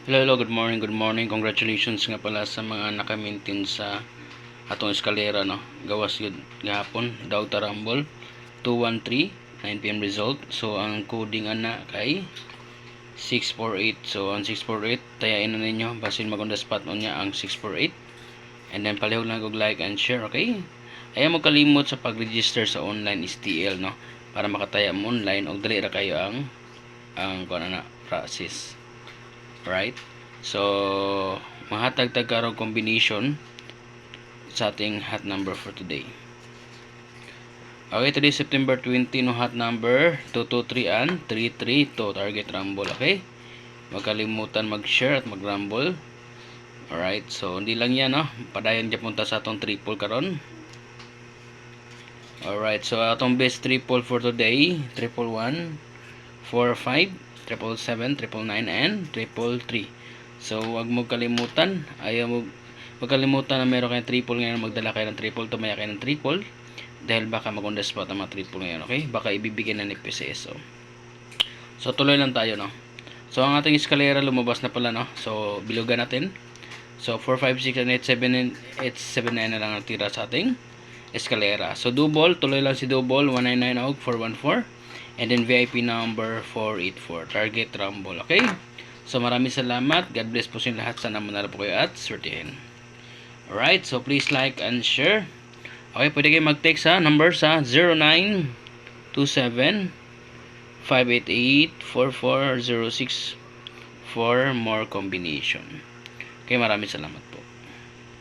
Hello, good morning, good morning. Congratulations nga pala sa mga naka-maintain sa atong eskalera, no. Gawas yun gahapon, daw tarambol 213 9 PM result. So ang coding ana kay 648. So ang 648 tayain na ninyo basin magunda spot niya ang 648. And then palihog lang og like and share, okay? Ayaw mo kalimot sa pag-register sa online STL, no, para makataya mo online og dali ra kayo ang kuno na process. Right? So, mahatag-tag karong combination sa ating hot number for today. Okay, today September 20 no hot number 223 and 332 target rumble, okay? Magkalimutan mag-share at mag-rumble. Alright, so hindi lang yan, no? Padayon dyan punta sa atong triple karon. Alright, so atong best triple for today, 111, 45, 777, 999 and 333. So wag mo kalimutan, ayaw mo magkalimutan na meron kayong triple ngayon, magdala kayo ng triple, tumaya kayo ng triple dahil baka mag-on the spot ang mga triple ngayon, okay? Baka ibibigyan na ni PCS. So tuloy lang tayo, no? So ang ating eskalera lumabas na pala, no? So bilugan natin. So 4, 5, 6 and 8, 7 and 8, 7, 9 na lang ang tira sa ating eskalera. So double, tuloy lang si double 199 og 414. And then VIP number 484. Target rumble. Okay? So maraming salamat. God bless po sa lahat. Sana manalo po kayo at swertihin. Alright. So please like and share. Okay. Pwede kayo mag-text sa number sa 0927 588 4406 for more combination. Okay. Maraming salamat po.